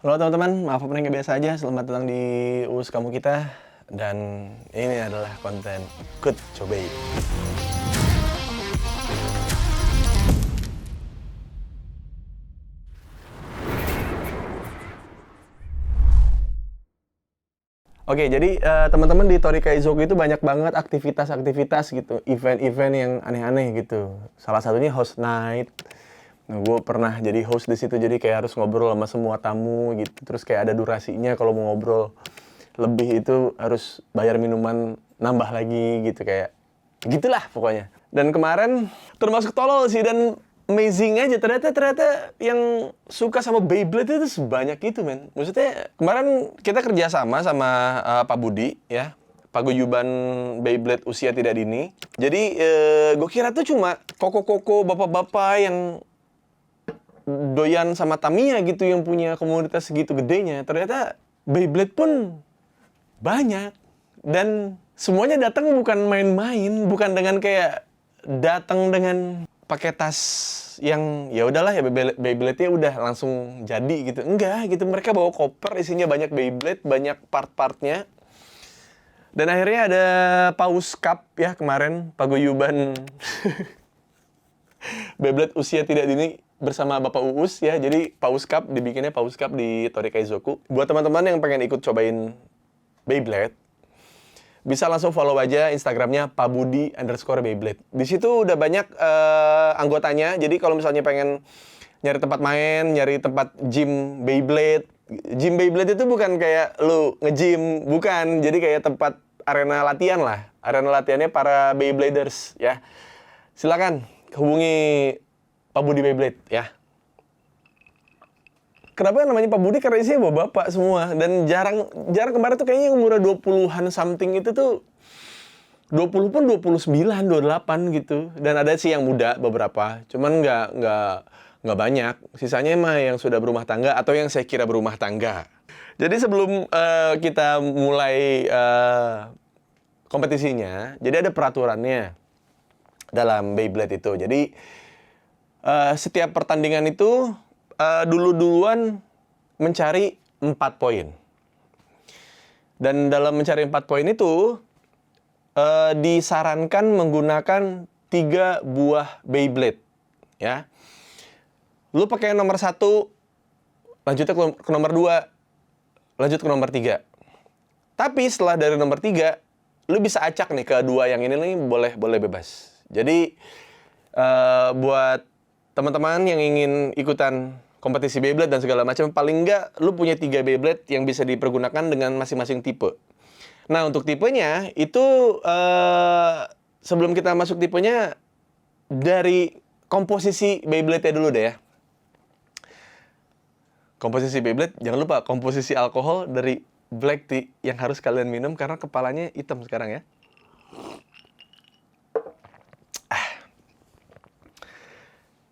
Halo teman-teman, maaf opening nggak biasa aja. Selamat datang di US Kamu Kita. Dan ini adalah konten Ikut Cobain. Oke, jadi teman-teman di Tori Kaizoku itu banyak banget aktivitas-aktivitas gitu, event-event yang aneh-aneh gitu. Salah satunya host night. Nah, gue pernah jadi host di situ, jadi kayak harus ngobrol sama semua tamu gitu. Terus kayak ada durasinya, kalau mau ngobrol lebih itu harus bayar minuman nambah lagi gitu, kayak gitulah pokoknya. Dan kemarin termasuk tolol sih, dan amazing aja, ternyata yang suka sama Beyblade itu sebanyak itu, men. Maksudnya kemarin kita kerja sama Pak Budi ya, paguyuban Beyblade usia tidak dini. Jadi gue kira tuh cuma koko-koko bapak-bapak yang doyan sama Tamiya gitu yang punya komunitas segitu gedenya. Ternyata Beyblade pun banyak, dan semuanya datang bukan main-main, bukan dengan kayak datang dengan pakai tas yang ya udahlah ya, Beyblade-nya udah langsung jadi gitu. Enggak gitu, mereka bawa koper isinya banyak Beyblade, banyak part-partnya. Dan akhirnya ada Paus Cup ya kemarin, paguyuban Beyblade usia tidak dini bersama Bapak Uus ya. Jadi Paus Cup, dibikinnya Paus Cup di Tori Kaizoku. Buat teman-teman yang pengen ikut cobain Beyblade, bisa langsung follow aja Instagramnya pabudi_Beyblade. Di situ udah banyak anggotanya. Jadi kalau misalnya pengen nyari tempat main, nyari tempat gym Beyblade. Gym Beyblade itu bukan kayak lu nge-gym, bukan. Jadi kayak tempat arena latihan lah. Arena latihannya para Beybladers ya. Silakan hubungi Pak Budi Beyblade ya. Kenapa namanya Pak Budi? Karena isinya bapak-bapak semua. Dan jarang kemarin tuh kayaknya umurnya 20-an something itu tuh 20 pun 29, 28 gitu. Dan ada sih yang muda beberapa. Cuman nggak banyak. Sisanya mah yang sudah berumah tangga atau yang saya kira berumah tangga. Jadi sebelum kita mulai kompetisinya, jadi ada peraturannya dalam Beyblade itu. Jadi setiap pertandingan itu duluan mencari 4 poin. Dan dalam mencari 4 poin itu disarankan menggunakan 3 buah Beyblade ya. Lu pakai nomor 1, lanjutnya ke nomor 2, lanjut ke nomor 3. Tapi setelah dari nomor 3, lu bisa acak nih ke 2 yang ini nih, boleh bebas. Jadi buat teman-teman yang ingin ikutan kompetisi Beyblade dan segala macam, paling enggak lu punya 3 Beyblade yang bisa dipergunakan dengan masing-masing tipe. Nah, untuk tipenya itu sebelum kita masuk tipenya, dari komposisi Beyblade-nya dulu deh ya. Komposisi Beyblade, jangan lupa komposisi alkohol dari black tea yang harus kalian minum karena kepalanya hitam sekarang ya.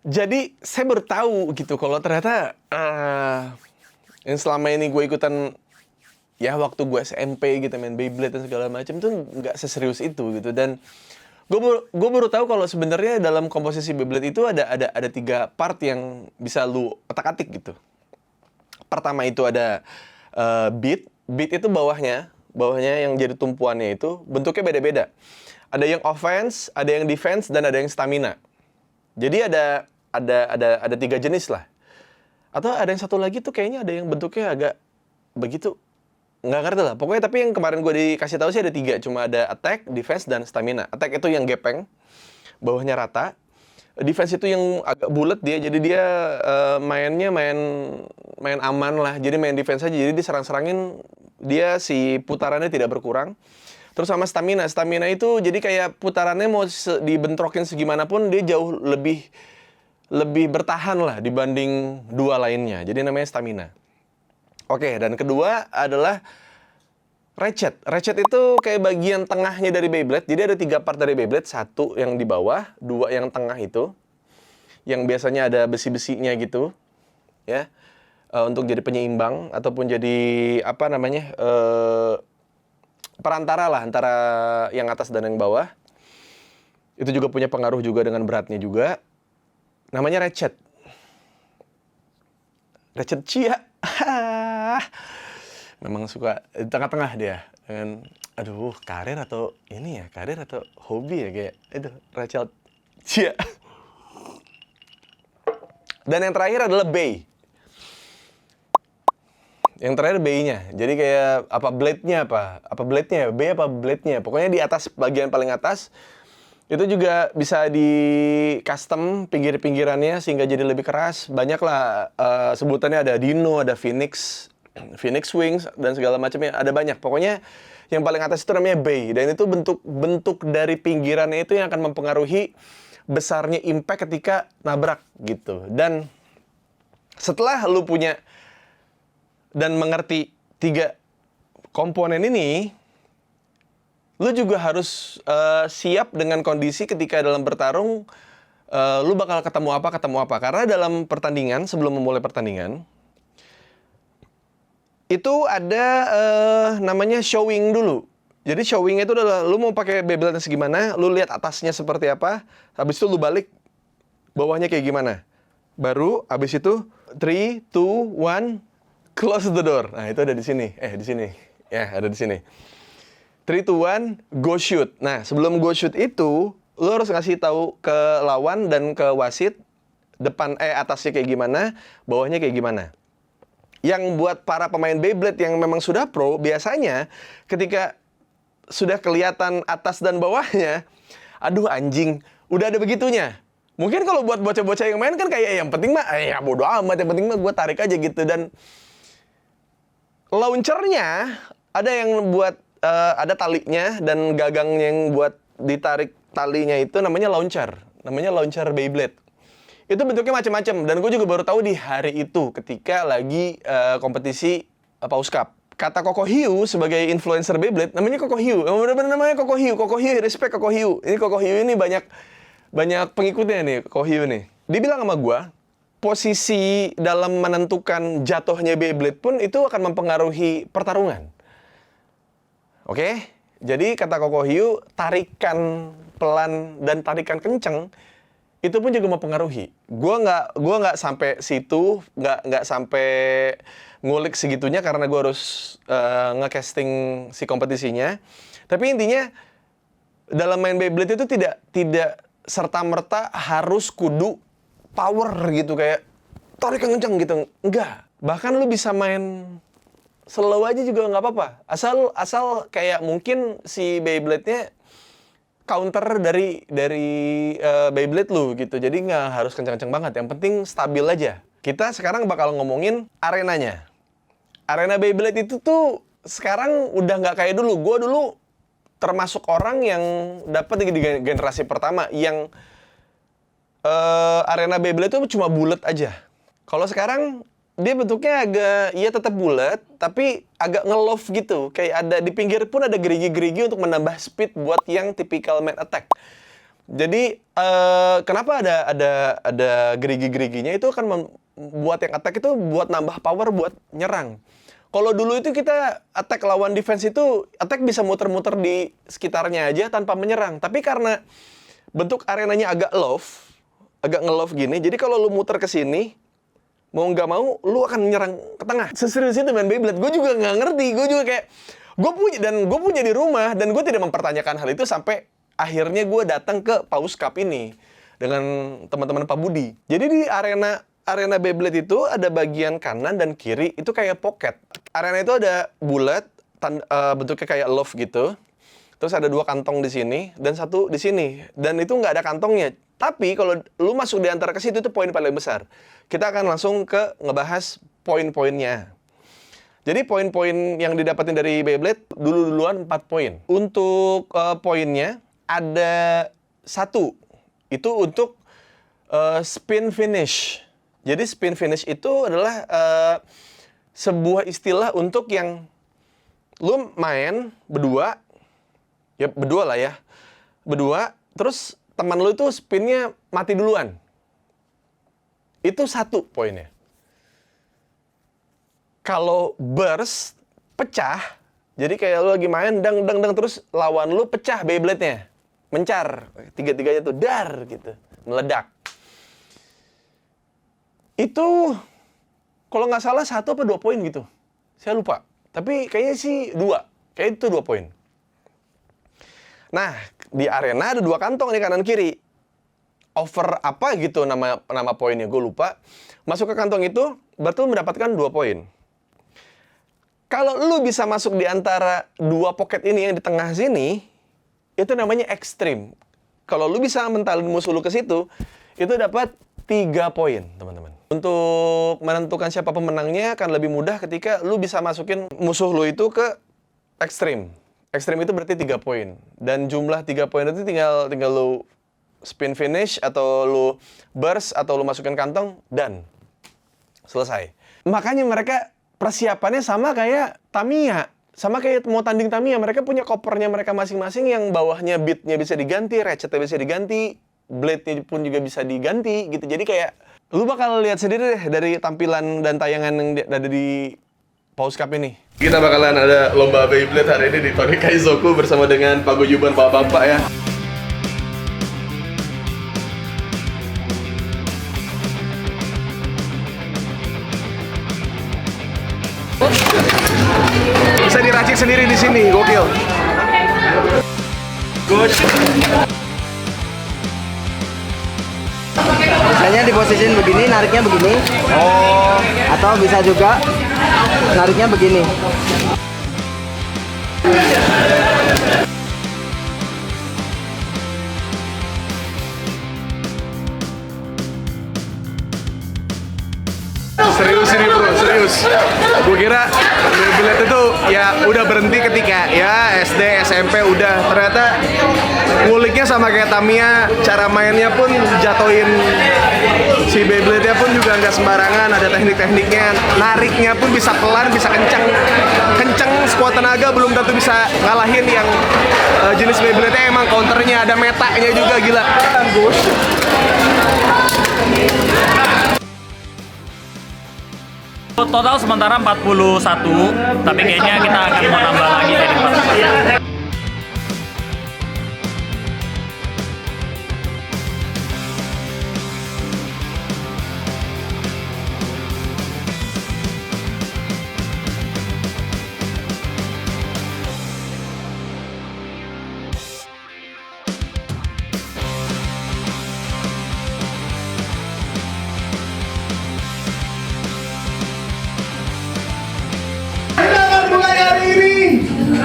Jadi saya baru tahu gitu kalau ternyata yang selama ini gue ikutan ya waktu gue SMP gitu, main Beyblade dan segala macam tuh nggak seserius itu gitu. Dan gue baru tahu kalau sebenarnya dalam komposisi Beyblade itu ada 3 part yang bisa lu otak-atik gitu. Pertama itu ada beat itu bawahnya yang jadi tumpuannya itu bentuknya beda-beda. Ada yang offense, ada yang defense, dan ada yang stamina. Jadi ada 3 jenis lah. Atau ada yang satu lagi tuh kayaknya ada yang bentuknya agak begitu. Nggak ngerti lah. Pokoknya tapi yang kemarin gue dikasih tahu sih ada 3. Cuma ada attack, defense, dan stamina. Attack itu yang gepeng, bawahnya rata. Defense itu yang agak bulat dia. Jadi dia mainnya main aman lah. Jadi main defense aja. Jadi diserang-serangin dia si putarannya tidak berkurang. Terus sama stamina. Stamina itu jadi kayak putarannya mau dibentrokin segimanapun dia jauh lebih bertahan lah dibanding 2 lainnya. Jadi namanya stamina. Oke, dan kedua adalah ratchet. Ratchet itu kayak bagian tengahnya dari Beyblade. Jadi ada 3 part dari Beyblade. 1 yang di bawah, 2 yang tengah itu. Yang biasanya ada besi-besinya gitu. Ya. Untuk jadi penyeimbang ataupun jadi apa namanya? Perantara lah antara yang atas dan yang bawah. Itu juga punya pengaruh juga dengan beratnya juga. Namanya ratchet. Ratchet Chia. Memang suka di tengah-tengah dia. Dan aduh, karir atau hobi ya, kayak itu Rachel. Cia. Dan yang terakhir adalah bay. Yang terakhir bay-nya. Jadi kayak apa blade-nya apa? Apa blade-nya? Bay apa blade-nya? Pokoknya di atas, bagian paling atas itu juga bisa di custom pinggir-pinggirannya sehingga jadi lebih keras. Banyak lah sebutannya, ada Dino, ada Phoenix Wings dan segala macamnya. Ada banyak. Pokoknya yang paling atas itu namanya bay, dan itu bentuk dari pinggirannya itu yang akan mempengaruhi besarnya impact ketika nabrak gitu. Dan setelah lu punya dan mengerti 3 komponen ini, lu juga harus siap dengan kondisi ketika dalam bertarung lu bakal ketemu apa. Karena dalam pertandingan, sebelum memulai pertandingan, itu ada namanya showing dulu. Jadi showing itu adalah lu mau pakai Beyblade segimana, lu lihat atasnya seperti apa, habis itu lu balik bawahnya kayak gimana. Baru habis itu 3, 2, 1, close the door. Nah, itu ada di sini. Di sini. Ya, ada di sini. 3, 2, 1, go shoot. Nah, sebelum go shoot itu, lu harus ngasih tahu ke lawan dan ke wasit atasnya kayak gimana, bawahnya kayak gimana. Yang buat para pemain Beyblade yang memang sudah pro, biasanya ketika sudah kelihatan atas dan bawahnya, aduh anjing, udah ada begitunya. Mungkin kalau buat bocah-bocah yang main kan kayak yang penting mah, ya bodo amat, yang penting mah gue tarik aja gitu. Dan launchernya ada yang buat ada talinya dan gagangnya yang buat ditarik talinya itu namanya launcher Beyblade. Itu bentuknya macam-macam, dan gue juga baru tahu di hari itu ketika lagi kompetisi Paus Cup. Kata Koko Hiu sebagai influencer Beyblade, namanya Koko Hiu. Benar-benar namanya Koko Hiu. Koko Hiu, respect Koko Hiu. Ini Koko Hiu ini banyak pengikutnya nih, Koko Hiu nih. Dia bilang sama gue, posisi dalam menentukan jatuhnya Beyblade pun itu akan mempengaruhi pertarungan. Oke? Jadi kata Koko Hiu, tarikan pelan dan tarikan kenceng itu pun juga mempengaruhi. Gue nggak sampai situ, nggak sampai ngulik segitunya karena gue harus nge-casting si kompetisinya. Tapi intinya dalam main Beyblade itu tidak serta-merta harus kudu power gitu, kayak tarik kenceng gitu. Enggak. Bahkan lu bisa main slow aja juga nggak apa-apa. Asal kayak mungkin si Beyblade-nya counter dari Beyblade lu gitu. Jadi nggak harus kencang-kencang banget. Yang penting stabil aja. Kita sekarang bakal ngomongin arenanya. Arena Beyblade itu tuh sekarang udah nggak kayak dulu. Gue dulu termasuk orang yang dapat di generasi pertama yang arena Beyblade itu cuma bulat aja. Kalau sekarang dia bentuknya agak, ya tetap bulat, tapi agak nge-loft gitu. Kayak ada di pinggir pun ada gerigi-gerigi untuk menambah speed buat yang typical main attack. Jadi kenapa ada gerigi-geriginya, itu akan membuat yang attack itu buat nambah power buat nyerang. Kalau dulu itu kita attack lawan defense itu, attack bisa muter-muter di sekitarnya aja tanpa menyerang. Tapi karena bentuk arenanya agak nge-loft gini, jadi kalau lu muter ke sini, mau nggak mau, lu akan menyerang ke tengah. Seserius itu main Beyblade. Gue juga nggak ngerti. Gue juga kayak, gue punya di rumah, dan gue tidak mempertanyakan hal itu sampai akhirnya gue datang ke Paus Cup ini dengan teman-teman Pak Budi. Jadi di arena Beyblade itu ada bagian kanan dan kiri itu kayak pocket. Arena itu ada bulat, bentuknya kayak love gitu. Terus ada 2 kantong di sini dan 1 di sini. Dan itu nggak ada kantongnya. Tapi kalau lu masuk di antara ke situ, itu poin paling besar. Kita akan langsung ke ngebahas poin-poinnya. Jadi poin-poin yang didapatin dari Beyblade duluan 4 poin. Untuk poinnya ada 1. Itu untuk spin finish. Jadi spin finish itu adalah sebuah istilah untuk yang lu main berdua, ya berdua lah ya. Berdua, terus teman lu itu spinnya mati duluan. Itu 1 poinnya. Kalau burst, pecah, jadi kayak lu lagi main, dang, terus lawan lu pecah Beyblade-nya. Mencar. 3-3-nya tuh, dar, gitu. Meledak. Itu, kalau nggak salah 1 apa 2 poin gitu. Saya lupa. Tapi kayaknya sih 2. Kayak itu 2 poin. Nah, di arena ada 2 kantong nih kanan kiri. Over apa gitu nama poinnya, gue lupa. Masuk ke kantong itu, berarti lu mendapatkan 2 poin. Kalau lu bisa masuk di antara 2 pocket ini yang di tengah sini, itu namanya ekstrim. Kalau lu bisa mentalin musuh lu ke situ, itu dapat 3 poin, teman-teman. Untuk menentukan siapa pemenangnya akan lebih mudah ketika lu bisa masukin musuh lu itu ke ekstrim. Ekstrim itu berarti 3 poin. Dan jumlah 3 poin itu tinggal lu spin finish, atau lu burst, atau lu masukin kantong, dan selesai. Makanya mereka persiapannya sama kayak Tamiya. Sama kayak mau tanding Tamiya. Mereka punya kopernya mereka masing-masing yang bawahnya beatnya bisa diganti, ratchetnya bisa diganti, blade-nya pun juga bisa diganti gitu. Jadi kayak lu bakal lihat sendiri deh dari tampilan dan tayangan yang ada di Pause Cup ini. Kita bakalan ada lomba Beyblade hari ini di Tori Kaizoku bersama dengan paguyuban bapak-bapak ya. Bisa diracik sendiri di sini, gokil. Biasanya di posisiin begini, nariknya begini. Oh, Atau bisa juga nariknya begini. serius ini bro, serius. Gue kira Beyblade itu ya udah berhenti ketika ya SD, SMP udah. Ternyata nguliknya sama kayak Tamiya, cara mainnya pun jatuhin si Beyblade-nya pun juga nggak sembarangan, ada teknik-tekniknya. Nariknya pun bisa pelan, bisa kencang. Kencang sekuat tenaga belum tentu bisa ngalahin yang jenis Beyblade-nya emang counternya, ada metanya juga, gila. Total sementara 41, tapi kayaknya kita akan mau nambah lagi jadi 44.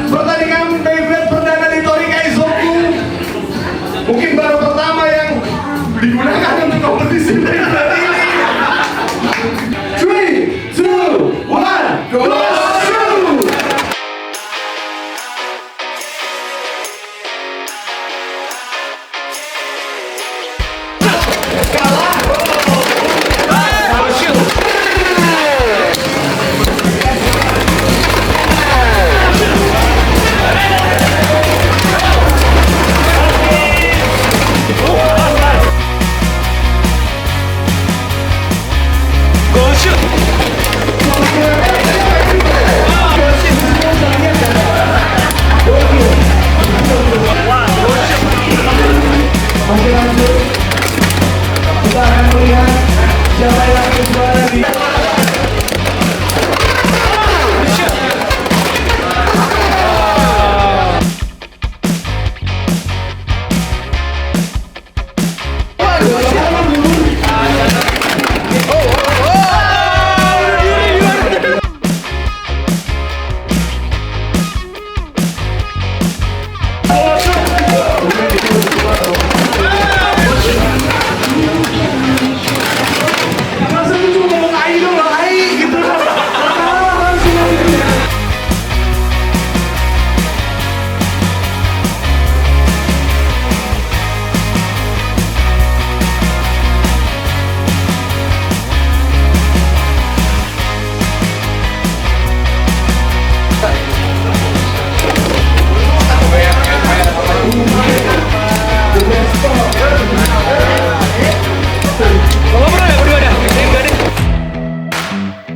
Pertandingan Beyblade perdana di Tori Kaizoku. Mungkin baru pertama yang digunakan untuk kompetisi Beyblade ini. 3, 2, 1, go!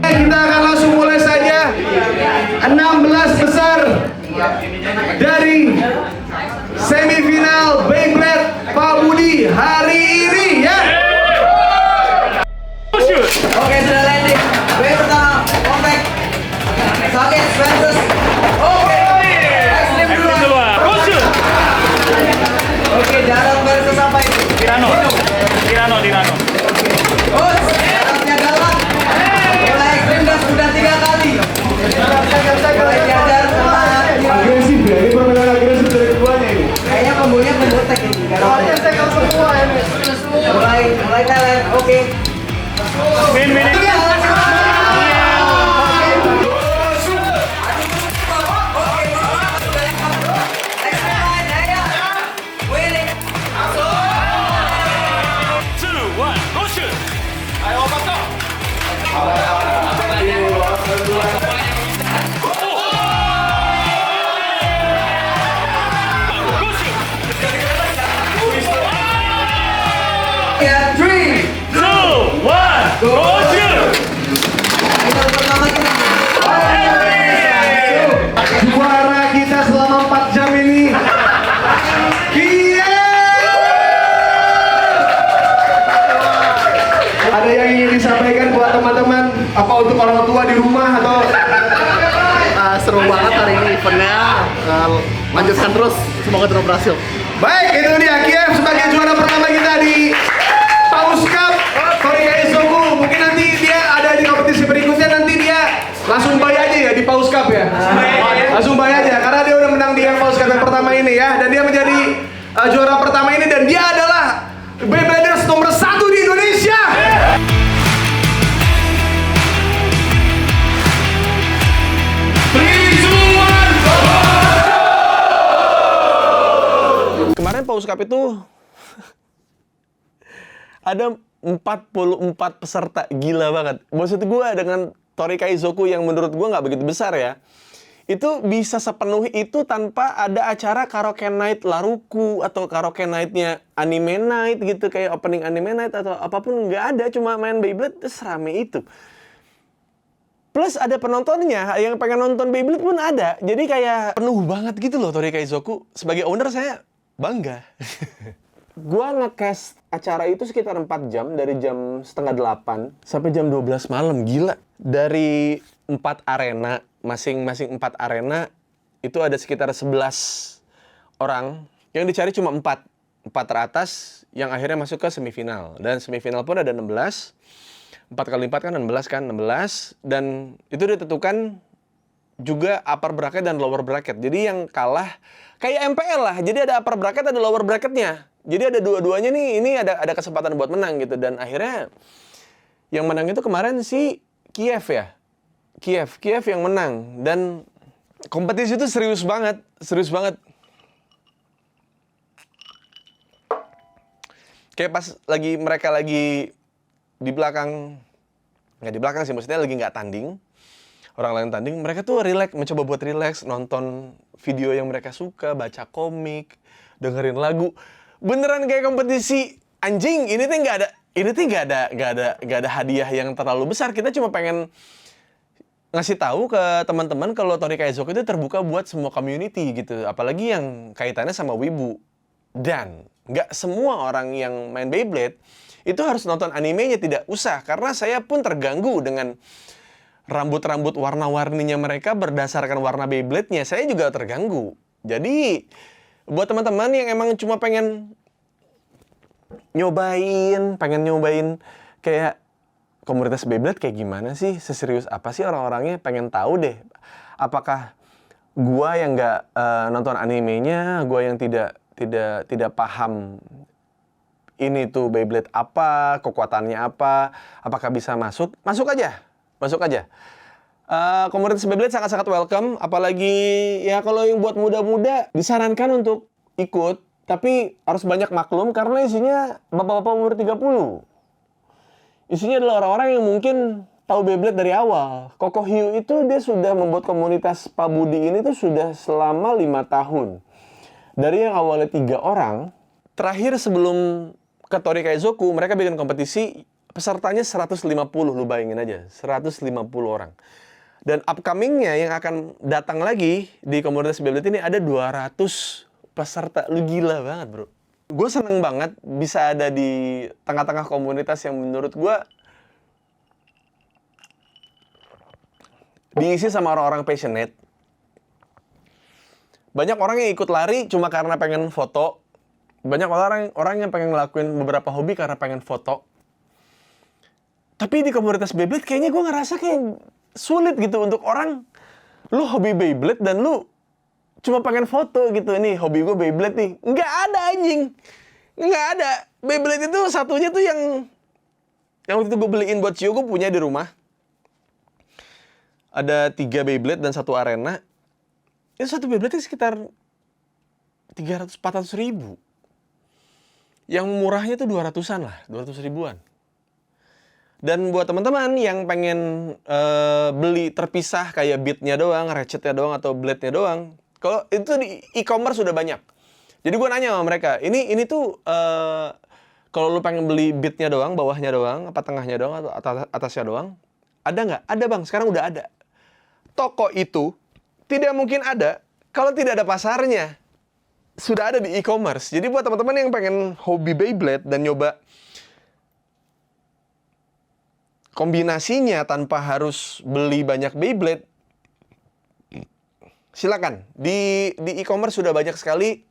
Kita akan langsung mulai saja 16 besar dari semifinal Beyblade Pak Budi hari ini ya. Oke, sudah landing. Wave pertama, kontak. 1, Balik Thailand, oke. Win. Ya, 3, 2, 1, go shoot! kita pertama kita. Juara kita selama 4 jam ini. Ada yang ingin disampaikan buat teman-teman? Apa untuk orang tua di rumah atau? Seru banget hari ini eventnya. Lanjutkan terus, semoga terus berhasil. Baik, itu dia Kiev sebagai juara pertama kita di Paus Cup. Tori Kaizoku, mungkin nanti dia ada di kompetisi berikutnya, nanti dia langsung buy aja ya di Paus Cup ya. Langsung buy aja karena dia udah menang di yang Paus Cup yang pertama ini ya, dan dia menjadi juara pertama ini, dan dia adalah Beybladers nomor 1 di Indonesia. Kemarin Paus Cup itu ada 44 peserta, gila banget. Maksud gue dengan Tori Kaizoku yang menurut gue nggak begitu besar ya, itu bisa sepenuh itu tanpa ada acara karaoke night Laruku atau karaoke nightnya anime night gitu, kayak opening anime night atau apapun, nggak ada, cuma main Beyblade terus rame itu. Plus ada penontonnya, yang pengen nonton Beyblade pun ada. Jadi kayak penuh banget gitu loh Tori Kaizoku. Sebagai owner saya bangga. Gua nge-cast acara itu sekitar 4 jam, dari jam setengah 8 sampai jam 12 malam, gila. Dari 4 arena, masing-masing 4 arena, itu ada sekitar 11 orang. Yang dicari cuma 4 teratas yang akhirnya masuk ke semifinal. Dan semifinal pun ada 16. 4 kali 4 kan 16 kan, 16. Dan itu ditentukan juga upper bracket dan lower bracket. Jadi yang kalah kayak MPL lah. Jadi ada upper bracket, ada lower bracketnya. Jadi ada dua-duanya nih, ini ada kesempatan buat menang gitu. Dan akhirnya yang menang itu kemarin si Kiev ya. Kiev yang menang. Dan kompetisi itu serius banget. Kayak pas mereka lagi di belakang, nggak di belakang sih, maksudnya lagi nggak tanding. Orang lain tanding, mereka tuh mencoba buat relax, nonton video yang mereka suka, baca komik, dengerin lagu. Beneran kayak kompetisi. Anjing, ini tuh nggak ada hadiah yang terlalu besar. Kita cuma pengen ngasih tahu ke teman-teman kalau Tori Kaizoku itu terbuka buat semua community gitu. Apalagi yang kaitannya sama wibu. Dan nggak semua orang yang main Beyblade itu harus nonton animenya, tidak usah. Karena saya pun terganggu dengan rambut-rambut warna-warninya mereka berdasarkan warna Beyblade-nya. Saya juga terganggu. Jadi, buat teman-teman yang emang cuma pengen nyobain kayak komunitas Beyblade kayak gimana sih? Seserius apa sih orang-orangnya? Pengen tahu deh. Apakah gua yang nggak nonton animenya, gua yang tidak paham ini tuh Beyblade apa, kekuatannya apa, apakah bisa masuk? Masuk aja. Komunitas Beyblade sangat-sangat welcome, apalagi ya kalau yang buat muda-muda disarankan untuk ikut, tapi harus banyak maklum karena isinya bapak-bapak umur 30. Isinya adalah orang-orang yang mungkin tahu Beyblade dari awal. Koko Hiu itu dia sudah membuat komunitas Pak Budi ini tuh sudah selama 5 tahun. Dari yang awalnya 3 orang, terakhir sebelum ke Tori Kaizoku, mereka bikin kompetisi, pesertanya 150, lu bayangin aja, 150 orang. Dan upcoming-nya yang akan datang lagi di komunitas Beyblade ini ada 200 peserta. Lu gila banget, bro. Gue seneng banget bisa ada di tengah-tengah komunitas yang menurut gue diisi sama orang-orang passionate. Banyak orang yang ikut lari cuma karena pengen foto. Banyak orang yang pengen ngelakuin beberapa hobi karena pengen foto. Tapi di komunitas Beyblade kayaknya gue ngerasa kayak sulit gitu untuk orang, lu hobi Beyblade dan lu cuma pengen foto gitu. Ini hobi gue Beyblade nih. Nggak ada anjing. Nggak ada. Beyblade itu satunya tuh yang waktu itu gue beliin buat Cio, gue punya di rumah. Ada 3 Beyblade dan 1 arena. Itu satu Beyblade sekitar 300-400 ribu. Yang murahnya tuh 200-an lah, 200 ribuan. Dan buat teman-teman yang pengen beli terpisah kayak beatnya doang, ratchetnya doang, atau blade-nya doang, kalau itu di e-commerce sudah banyak. Jadi gue nanya sama mereka, ini tuh kalau lu pengen beli beatnya doang, bawahnya doang, apa tengahnya doang, atau atasnya doang, ada nggak? Ada bang, sekarang udah ada. Toko itu tidak mungkin ada kalau tidak ada pasarnya. Sudah ada di e-commerce. Jadi buat teman-teman yang pengen hobi Beyblade dan nyoba kombinasinya tanpa harus beli banyak Beyblade, silakan. Di e-commerce sudah banyak sekali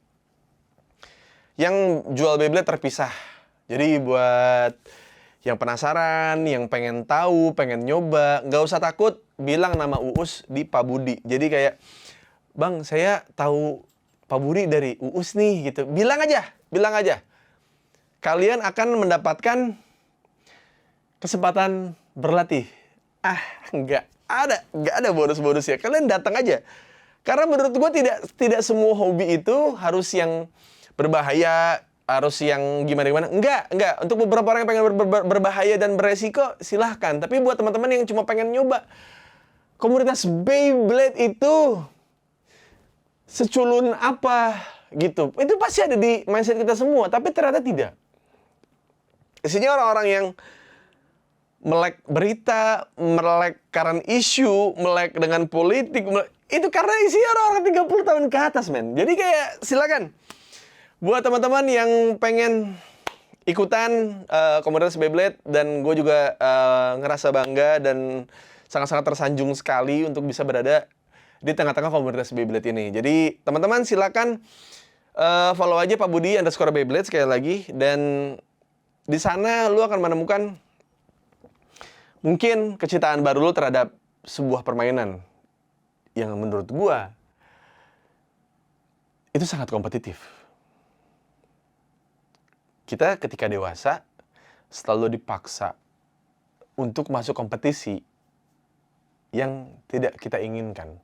yang jual Beyblade terpisah. Jadi buat yang penasaran, yang pengen tahu, pengen nyoba, nggak usah takut bilang nama Uus di Pak Budi. Jadi kayak, bang saya tahu Pak Budi dari Uus nih gitu. Bilang aja. Kalian akan mendapatkan kesempatan berlatih. Nggak ada bonus-bonusnya. Kalian datang aja. Karena menurut gue tidak semua hobi itu harus yang berbahaya, harus yang gimana-gimana. Enggak. Untuk beberapa orang yang pengen berbahaya dan beresiko, silahkan. Tapi buat teman-teman yang cuma pengen nyoba, komunitas Beyblade itu seculun apa gitu. Itu pasti ada di mindset kita semua, tapi ternyata tidak. Isinya orang-orang yang melek berita, melek current issue, melek dengan politik, itu karena isinya orang-orang 30 tahun ke atas, men. Jadi kayak silakan. Buat teman-teman yang pengen ikutan komunitas Beyblade, dan gue juga ngerasa bangga dan sangat-sangat tersanjung sekali untuk bisa berada di tengah-tengah komunitas Beyblade ini. Jadi teman-teman silakan follow aja Pak Budi _Beyblade sekali lagi, dan di sana lu akan menemukan mungkin kecintaan baru lu terhadap sebuah permainan yang menurut gua itu sangat kompetitif. Kita ketika dewasa selalu dipaksa untuk masuk kompetisi yang tidak kita inginkan.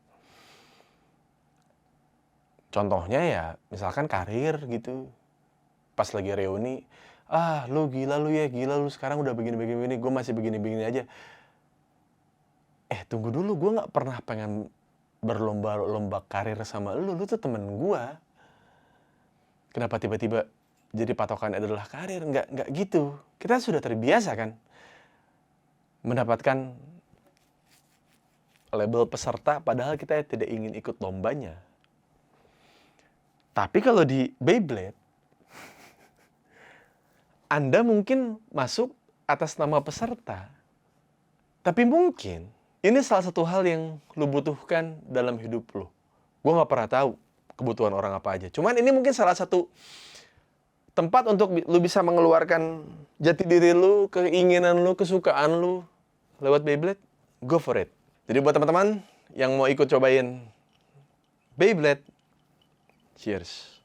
Contohnya ya, misalkan karir gitu. Pas lagi reuni, lu gila lu sekarang udah begini-begini, gue masih begini-begini aja. Tunggu dulu, gue gak pernah pengen berlomba-lomba karir sama lu tuh temen gue. Kenapa tiba-tiba jadi patokan adalah karir? Nggak gitu. Kita sudah terbiasa kan mendapatkan label peserta, padahal kita tidak ingin ikut lombanya. Tapi kalau di Beyblade, Anda mungkin masuk atas nama peserta. Tapi mungkin ini salah satu hal yang lu butuhkan dalam hidup lu. Gue gak pernah tahu kebutuhan orang apa aja. Cuman ini mungkin salah satu tempat untuk lu bisa mengeluarkan jati diri lu, keinginan lu, kesukaan lu lewat Beyblade. Go for it. Jadi buat teman-teman yang mau ikut cobain Beyblade, cheers.